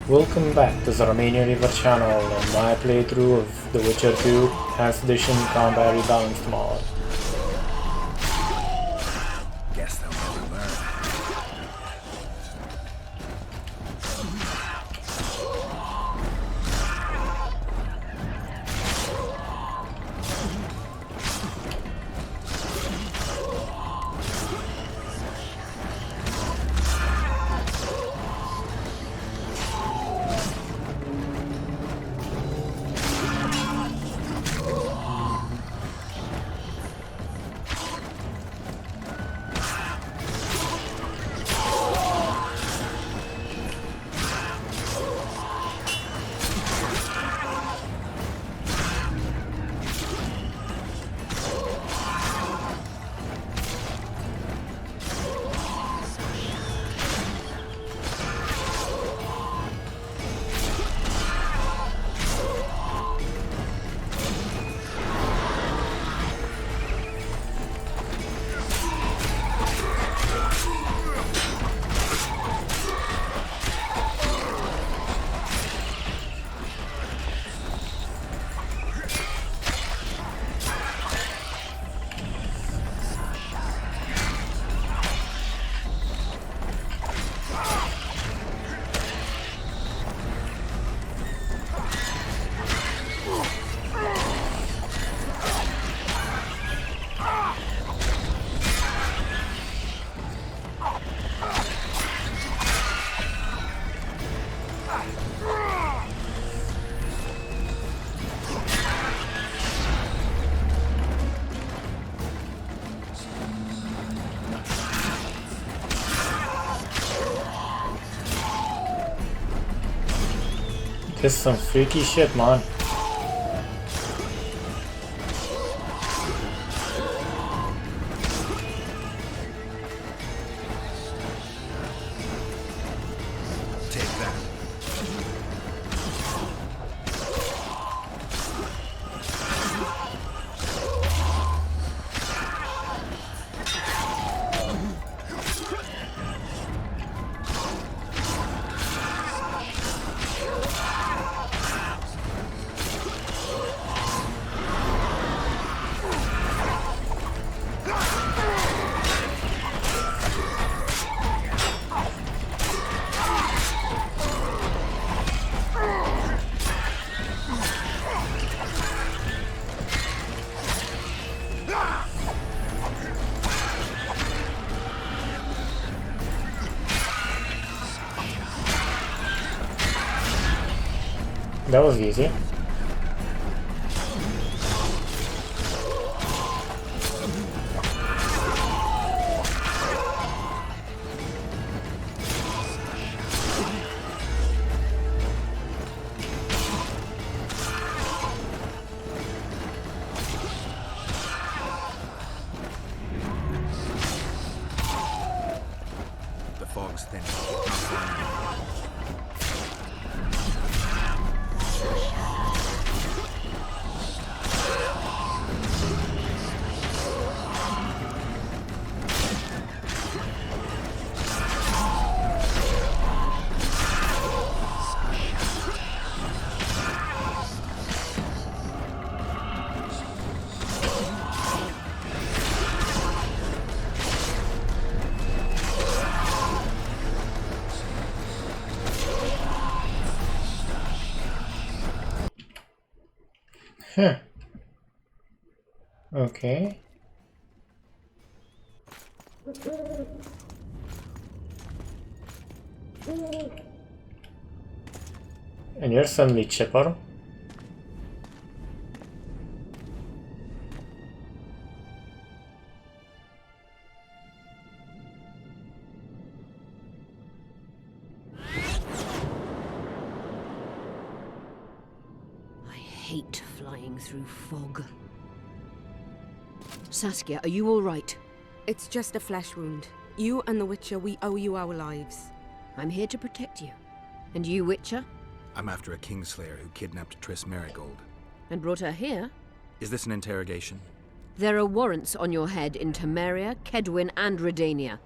Welcome back to the Romanian Reaver channel and my playthrough of The Witcher 2 Enhanced Edition Combat Rebalanced mod. Guess they'll never learn. This is some freaky shit, man. Take that. That was easy. The fog's thin. Huh. Okay. And you're suddenly chipper. I hate flying through fog. Saskia, are you all right? It's just a flesh wound. You and the Witcher, we owe you our lives. I'm here to protect you. And you, Witcher? I'm after a Kingslayer who kidnapped Triss Marigold. And brought her here? Is this an interrogation? There are warrants on your head in Temeria, Kedwin, and Redania.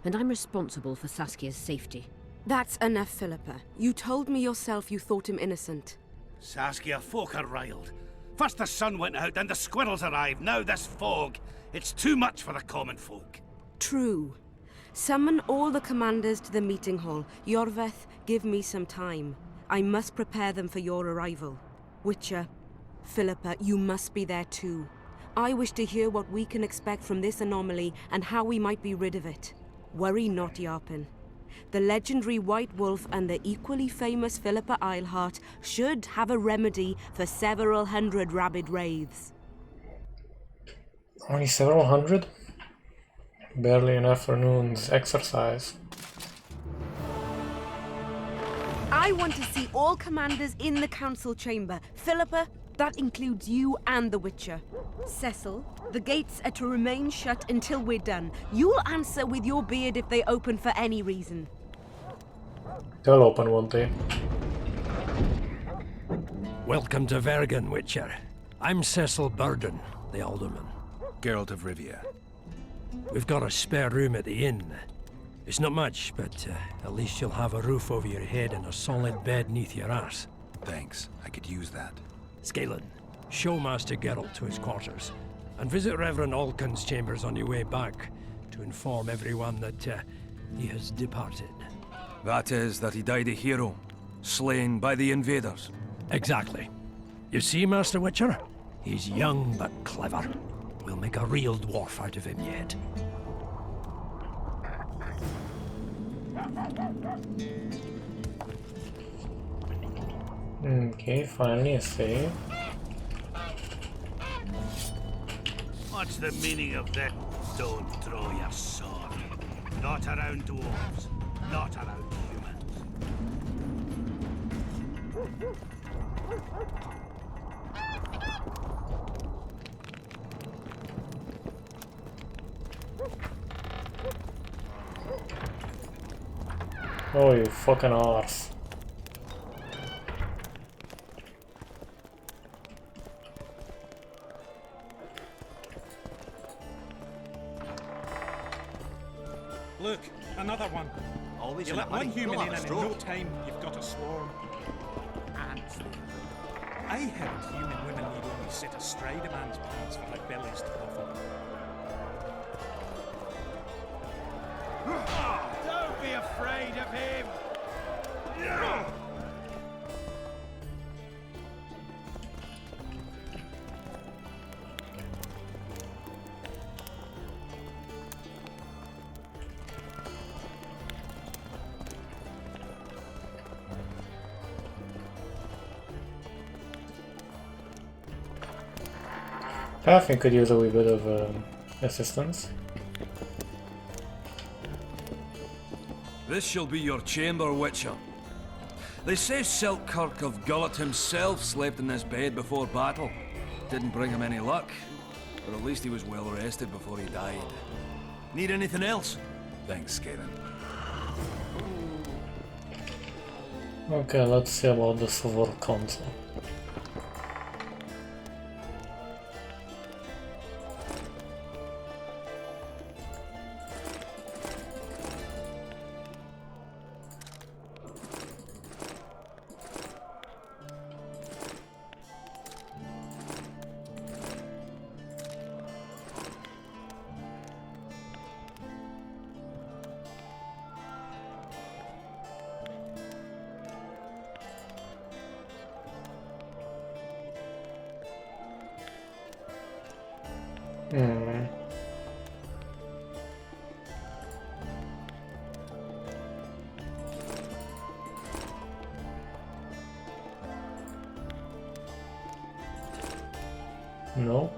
And I'm responsible for Saskia's safety. That's enough, Philippa. You told me yourself you thought him innocent. Saskia, folk are riled. First the sun went out, then the squirrels arrived, now this fog. It's too much for the common folk. True. Summon all the commanders to the meeting hall. Iorveth, give me some time. I must prepare them for your arrival. Witcher, Philippa, you must be there too. I wish to hear what we can expect from this anomaly and how we might be rid of it. Worry not, Yarpin. The legendary White Wolf and the equally famous Philippa Eilhart should have a remedy for several hundred rabid wraiths. Only several hundred? Barely an afternoon's exercise. I want to see all commanders in the council chamber. Philippa, that includes you and the Witcher. Cecil, the gates are to remain shut until we're done. You'll answer with your beard if they open for any reason. They'll open, won't they? Welcome to Vergen, Witcher. I'm Cecil Burden, the alderman. Geralt of Rivia. We've got a spare room at the inn. It's not much, but at least you'll have a roof over your head and a solid bed neath your ass. Thanks, I could use that. Scalen, show Master Geralt to his quarters, and visit Reverend Alkin's chambers on your way back to inform everyone that he has departed. That is, that he died a hero, slain by the invaders. Exactly. You see, Master Witcher? He's young but clever. We'll make a real dwarf out of him yet. Okay, finally a save. What's the meaning of that? Don't draw your sword. Not around dwarves. Not around humans. Oh, you fucking arse. Look, another one. Always You in a let one hurry, human you'll in have a and in no stroke. time you've got a swarm. Ants. I heard human women need only sit astride a man's pants for their bellies to puff up. Don't be afraid of him! Pathing could use a wee bit of assistance. This shall be your chamber, Witcher. They say Selkirk of Gullet himself slept in this bed before battle. Didn't bring him any luck, but at least he was well rested before he died. Need anything else? Thanks, Scalen. Okay, let's see about the silver console. Nope.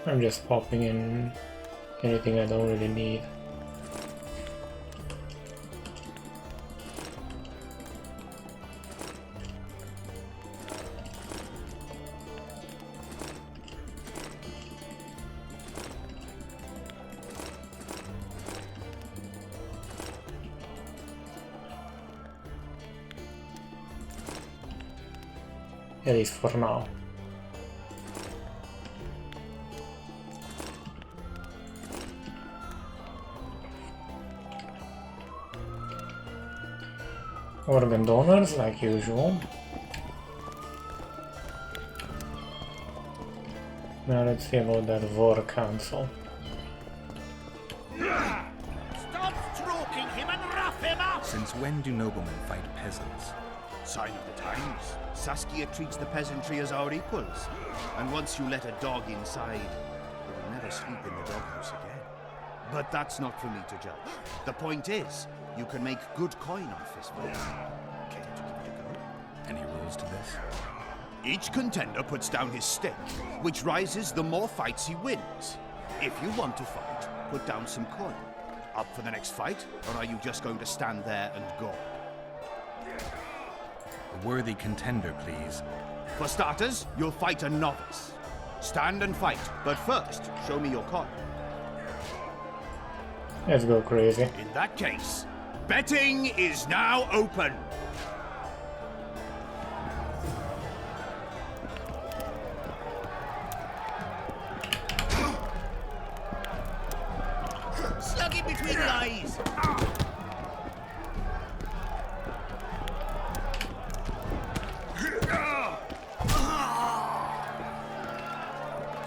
I'm just popping in anything I don't really need. At least for now. Organ donors, like usual. Now let's see about that war council. Stop stroking him and rough him up! Since when do noblemen fight peasants? Sign of the times. Saskia treats the peasantry as our equals. And once you let a dog inside, it'll never sleep in the doghouse again. But that's not for me to judge. The point is, you can make good coin on fistfights. Care to give it a go? Any rules to this? Each contender puts down his stake, which rises the more fights he wins. If you want to fight, put down some coin. Up for the next fight, or are you just going to stand there and go? A worthy contender, please. For starters, you'll fight a novice. Stand and fight, but first, show me your coin. Let's go crazy. In that case, betting is now open. Slug it between the eyes.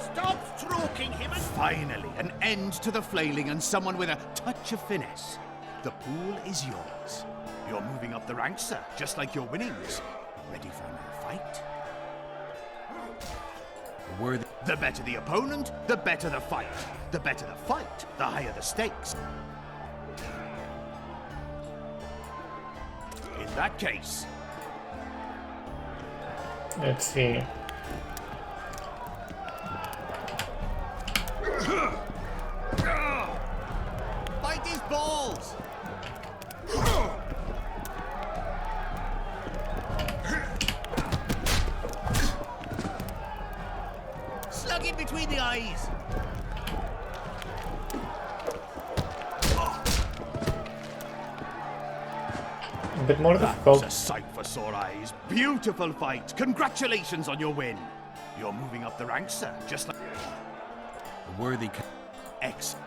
Stop stroking him and... Finally, an end to the flailing and someone with a touch of finesse. The pool is yours. You're moving up the ranks, sir, just like your winnings. Ready for another fight? A worthy... The better the opponent, the better the fight. The better the fight, the higher the stakes. In that case... Let's see. Fight his balls! Slug it between the eyes! A bit more That's difficult. a sight for sore eyes. Beautiful fight. Congratulations on your win. You're moving up the ranks, sir, just like... A worthy... Excellent.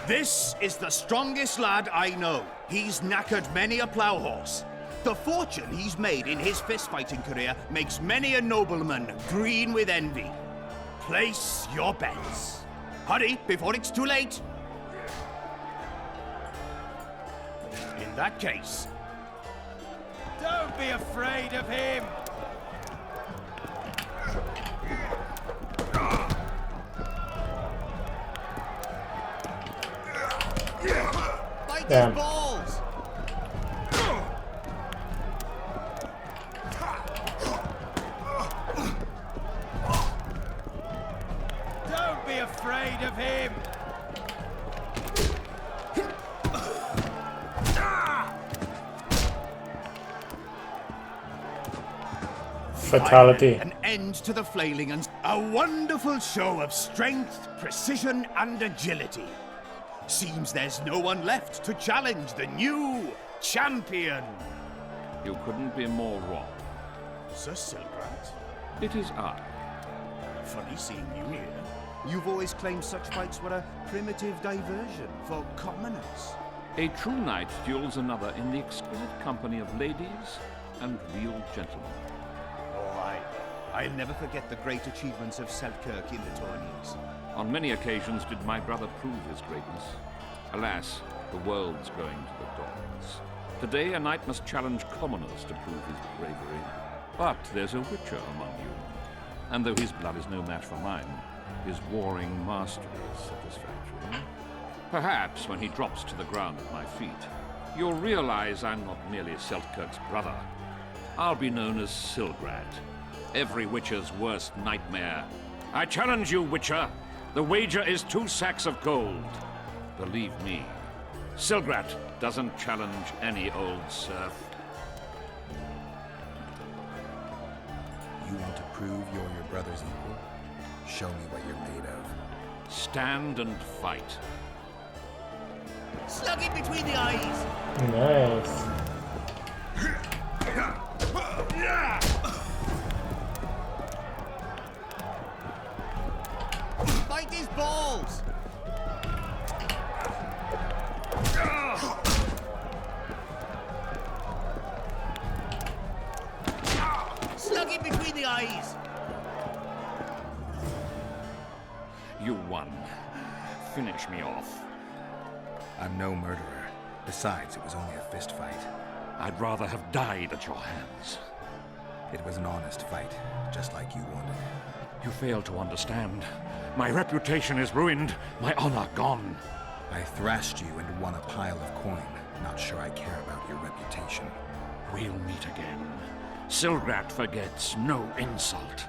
This is the strongest lad I know. He's knackered many a plough horse. The fortune he's made in his fist-fighting career makes many a nobleman green with envy. Place your bets. Hurry, before it's too late. In that case... Don't be afraid of him! Fight Damn. his balls! Don't be afraid of him! Fatality. An end to the flailing and a wonderful show of strength, precision, and agility. Seems there's no one left to challenge the new champion. You couldn't be more wrong. Sir Silgrat, It is I. funny seeing you here. You've always claimed such fights were a primitive diversion for commoners. A true knight duels another in the exquisite company of ladies and real gentlemen. Oh, I'll never forget the great achievements of Selkirk in the tourneys. On many occasions did my brother prove his greatness. Alas, the world's going to the dogs. Today a knight must challenge commoners to prove his bravery. But there's a witcher among you. And though his blood is no match for mine, his warring mastery is satisfactory. Perhaps when he drops to the ground at my feet, you'll realize I'm not merely Selkirk's brother. I'll be known as Silgrad, every witcher's worst nightmare. I challenge you, witcher. The wager is 2 sacks of gold. Believe me, Silgrad doesn't challenge any old serf. You want to prove you're your brother's equal? Show me what you're made of. Stand and fight. Slug it between the eyes! Nice. Fight his balls! finish me off. I'm no murderer. Besides, it was only a fist fight. I'd rather have died at your hands. It was an honest fight, just like you wanted. You fail to understand. My reputation is ruined, my honor gone. I thrashed you and won a pile of coin. Not sure I care about your reputation. We'll meet again. Silgrat forgets no insult.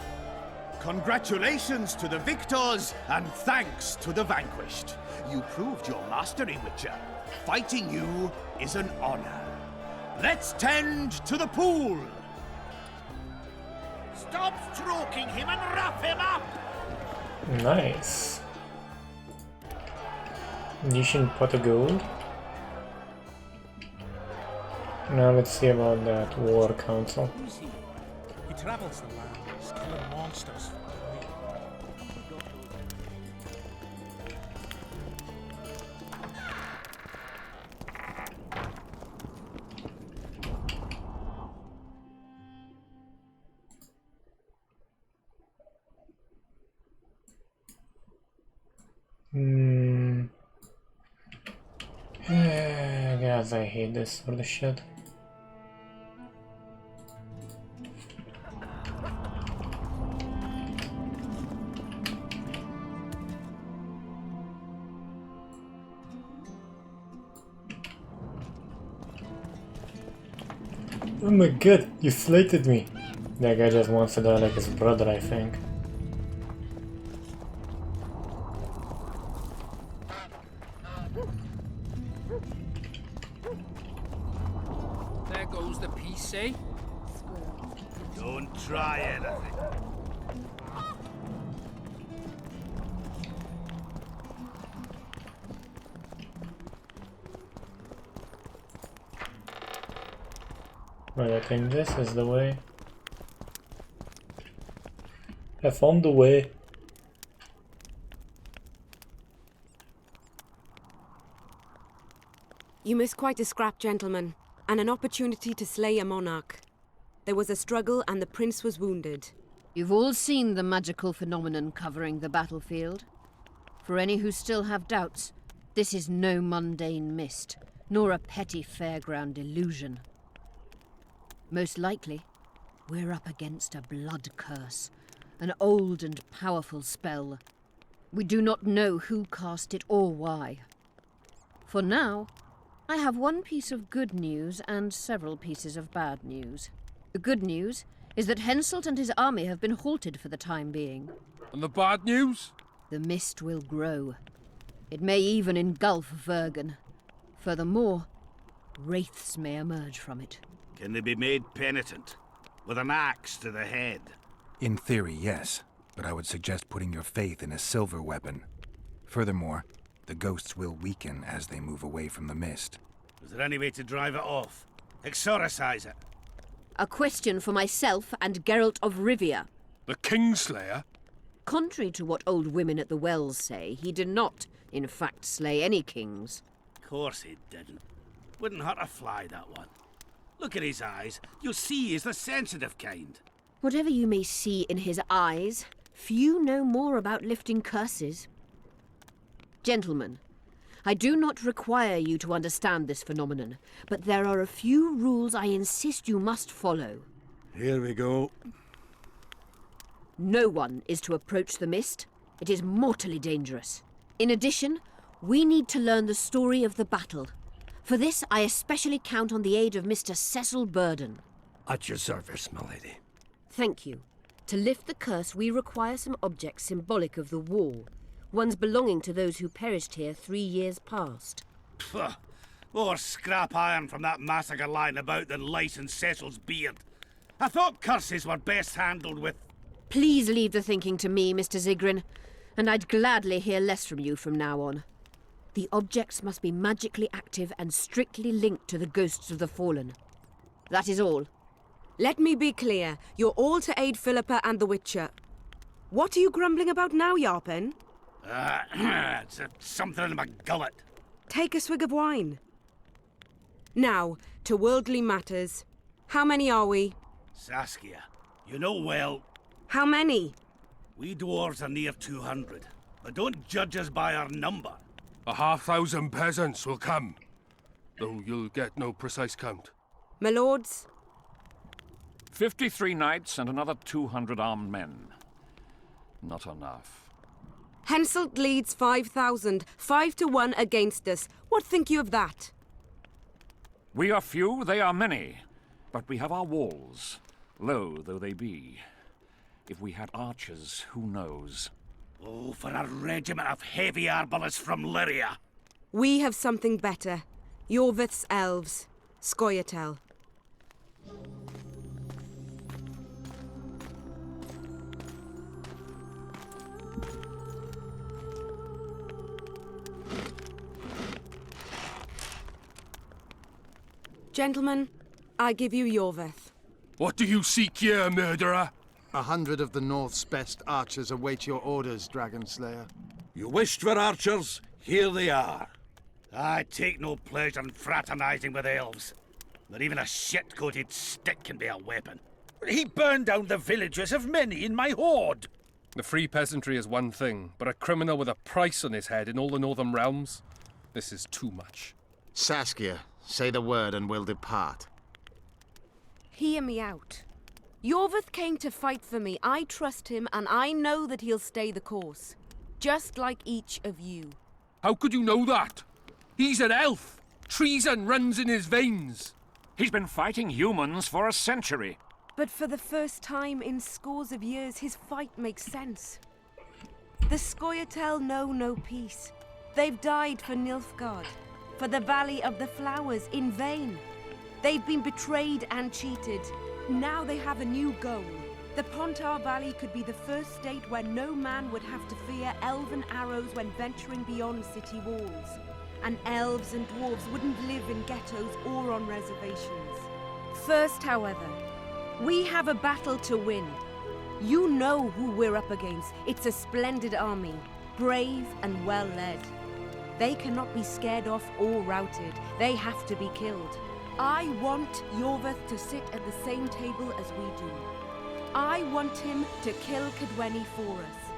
Congratulations to the victors, and thanks to the vanquished. You proved your mastery, Witcher. Fighting you is an honor. Let's tend to the pool! Stop stroking him and wrap him up! Nice. Addition pot of gold. Now let's see about that war council. Who's he? He travels the lands, killing monsters for the week. Guys, I hate this sort of shit. Oh my god, you slated me! That guy just wants to die like his brother, I think. There goes the PC. Don't try anything. Well, I think this is the way. I found the way. You missed quite a scrap, gentlemen, and an opportunity to slay a monarch. There was a struggle and the prince was wounded. You've all seen the magical phenomenon covering the battlefield. For any who still have doubts, this is no mundane mist, nor a petty fairground illusion. Most likely, we're up against a blood curse, an old and powerful spell. We do not know who cast it or why. For now, I have one piece of good news and several pieces of bad news. The good news is that Henselt and his army have been halted for the time being. And the bad news? The mist will grow. It may even engulf Vergen. Furthermore, wraiths may emerge from it. Can they be made penitent? With an axe to the head? In theory, yes, but I would suggest putting your faith in a silver weapon. Furthermore, the ghosts will weaken as they move away from the mist. Is there any way to drive it off? Exorcise it? A question for myself and Geralt of Rivia. The Kingslayer? Contrary to what old women at the wells say, he did not, in fact, slay any kings. Course he didn't. Wouldn't hurt a fly, that one. Look at his eyes. You'll see he's the sensitive kind. Whatever you may see in his eyes, few know more about lifting curses. Gentlemen, I do not require you to understand this phenomenon, but there are a few rules I insist you must follow. Here we go. No one is to approach the mist. It is mortally dangerous. In addition, we need to learn the story of the battle. For this, I especially count on the aid of Mr. Cecil Burden. At your service, my lady. Thank you. To lift the curse, we require some objects symbolic of the war. Ones belonging to those who perished here 3 years past. Pfft. More scrap iron from that massacre lying about than lice in Cecil's beard. I thought curses were best handled with... Please leave the thinking to me, Mr. Zigrin, and I'd gladly hear less from you from now on. The objects must be magically active and strictly linked to the ghosts of the fallen. That is all. Let me be clear. You're all to aid Philippa and the Witcher. What are you grumbling about now, Yarpen? It's something in my gullet. Take a swig of wine. Now, to worldly matters. How many are we? Saskia, you know well... How many? We dwarves are near 200, but don't judge us by our number. 500 peasants will come, though you'll get no precise count. My lords, 53 knights and another 200 armed men. Not enough. Henselt leads 5,000, 5-1 against us. What think you of that? We are few, they are many. But we have our walls, low though they be. If we had archers, who knows? Oh, for a regiment of heavy arbalists from Lyria. We have something better. Iorveth's elves. Scoia'tael. Gentlemen, I give you Iorveth. What do you seek here, murderer? 100 of the North's best archers await your orders, Dragon Slayer. You wished for archers? Here they are. I take no pleasure in fraternizing with elves. But even a shit-coated stick can be a weapon. He burned down the villages of many in my horde. The free peasantry is one thing, but a criminal with a price on his head in all the Northern realms? This is too much. Saskia, say the word and we'll depart. Hear me out. Iorveth came to fight for me. I trust him, and I know that he'll stay the course. Just like each of you. How could you know that? He's an elf. Treason runs in his veins. He's been fighting humans for a century. But for the first time in scores of years, his fight makes sense. The Scoia'tael know no peace. They've died for Nilfgaard, for the Valley of the Flowers, in vain. They've been betrayed and cheated. Now they have a new goal. The Pontar Valley could be the first state where no man would have to fear elven arrows when venturing beyond city walls. And elves and dwarves wouldn't live in ghettos or on reservations. First, however, we have a battle to win. You know who we're up against. It's a splendid army, brave and well-led. They cannot be scared off or routed. They have to be killed. I want Iorveth to sit at the same table as we do. I want him to kill Cadweni for us.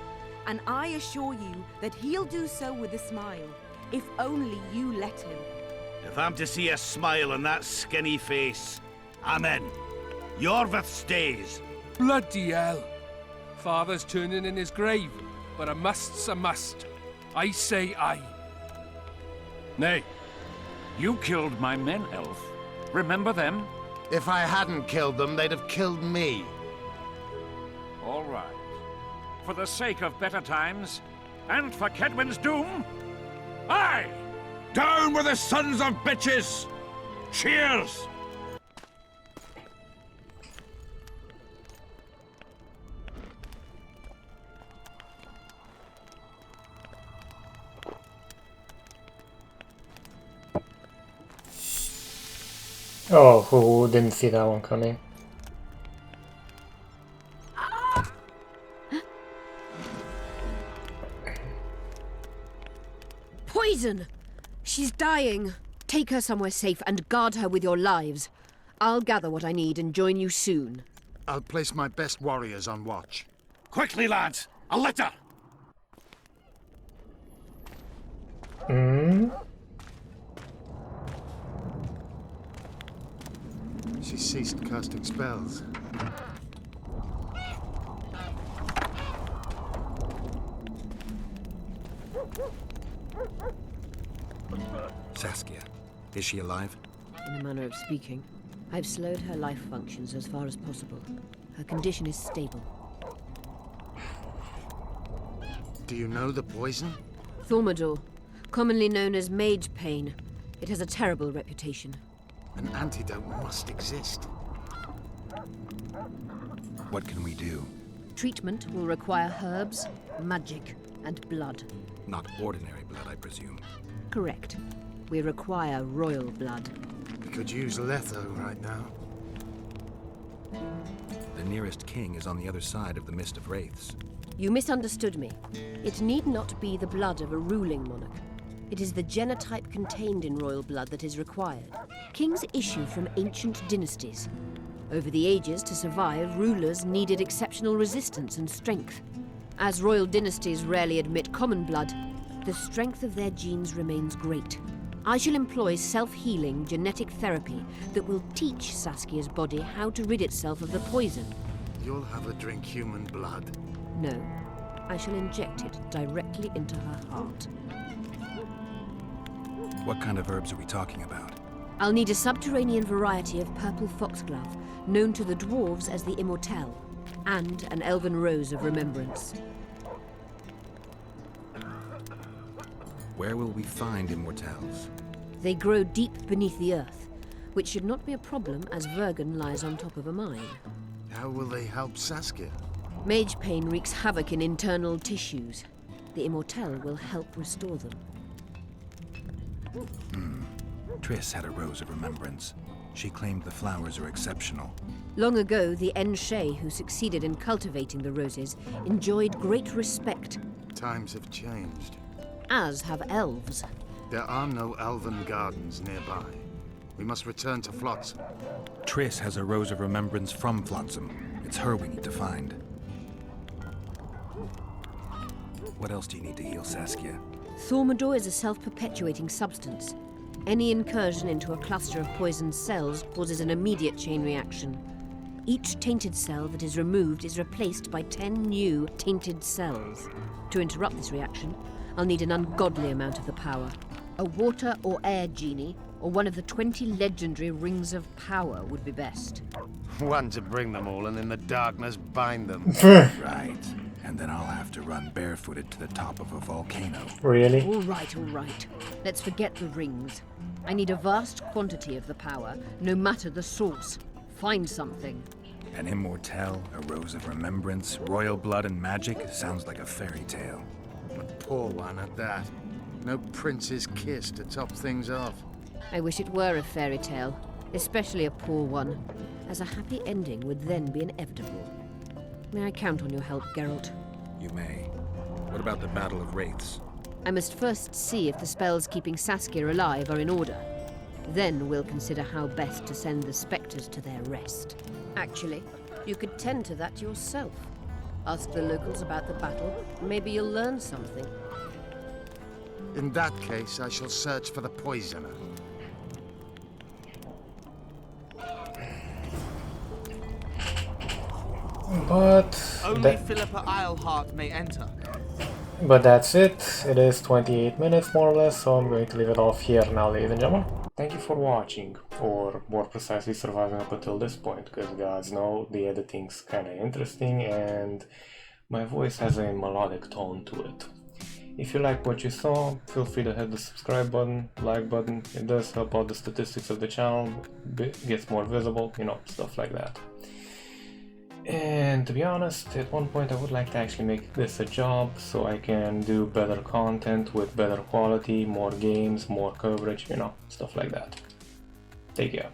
And I assure you that he'll do so with a smile, if only you let him. If I'm to see a smile on that skinny face, I'm in. Iorveth stays. Bloody hell. Father's turning in his grave, but a must's a must. I say aye. Nay. You killed my men, elf. Remember them? If I hadn't killed them, they'd have killed me. All right. For the sake of better times, and for Kedwin's doom, aye! Down with the sons of bitches! Cheers! Oh, who didn't see that one coming? Poison! She's dying. Take her somewhere safe and guard her with your lives. I'll gather what I need and join you soon. I'll place my best warriors on watch. Quickly, lads! A litter! She ceased casting spells. Saskia, is she alive? In a manner of speaking, I've slowed her life functions as far as possible. Her condition is stable. Do you know the poison? Thaumadour, commonly known as mage pain. It has a terrible reputation. An antidote must exist. What can we do? Treatment will require herbs, magic, and blood. Not ordinary blood, I presume. Correct. We require royal blood. We could use Letho right now. The nearest king is on the other side of the Mist of Wraiths. You misunderstood me. It need not be the blood of a ruling monarch. It is the genotype contained in royal blood that is required. Kings issue from ancient dynasties. Over the ages, to survive, rulers needed exceptional resistance and strength. As royal dynasties rarely admit common blood, the strength of their genes remains great. I shall employ self-healing genetic therapy that will teach Saskia's body how to rid itself of the poison. You'll have her drink human blood. No, I shall inject it directly into her heart. What kind of herbs are we talking about? I'll need a subterranean variety of purple foxglove, known to the dwarves as the immortelle, and an elven rose of remembrance. Where will we find immortelles? They grow deep beneath the earth, which should not be a problem as Vergen lies on top of a mine. How will they help Saskia? Mage pain wreaks havoc in internal tissues. The immortelle will help restore them. Triss had a rose of remembrance. She claimed the flowers are exceptional. Long ago, the Enshe who succeeded in cultivating the roses enjoyed great respect, Times have changed. as have elves. There are no elven gardens nearby. We must return to Flotsam. Triss has a rose of remembrance from Flotsam. It's her we need to find. What else do you need to heal Saskia? Thaumadour is a self-perpetuating substance. Any incursion into a cluster of poisoned cells causes an immediate chain reaction. Each tainted cell that is removed is replaced by 10 new tainted cells. To interrupt this reaction, I'll need an ungodly amount of the power. A water or air genie, or one of the 20 legendary rings of power would be best. One to bring them all and in the darkness bind them. Right. And then I'll have to run barefooted to the top of a volcano. Really? All right. Let's forget the rings. I need a vast quantity of the power, no matter the source. Find something. An immortelle, a rose of remembrance, royal blood and magic sounds like a fairy tale. A poor one at that. No prince's kiss to top things off. I wish it were a fairy tale, especially a poor one, as a happy ending would then be inevitable. May I count on your help, Geralt? You may. What about the Battle of Wraiths? I must first see if the spells keeping Saskia alive are in order. Then we'll consider how best to send the spectres to their rest. Actually, you could tend to that yourself. Ask the locals about the battle. Maybe you'll learn something. In that case, I shall search for the poisoner. But Only Philippa Eilhart may enter. But that's it. It is 28 minutes more or less, so I'm going to leave it off here now, ladies and gentlemen. Thank you for watching, or more precisely surviving up until this point, because guys know the editing's kinda interesting and my voice has a melodic tone to it. If you like what you saw, feel free to hit the subscribe button, like button. It does help out the statistics of the channel, gets more visible, you know, stuff like that. And to be honest, at one point I would like to actually make this a job so I can do better content with better quality, more games, more coverage, you know, stuff like that. Take care.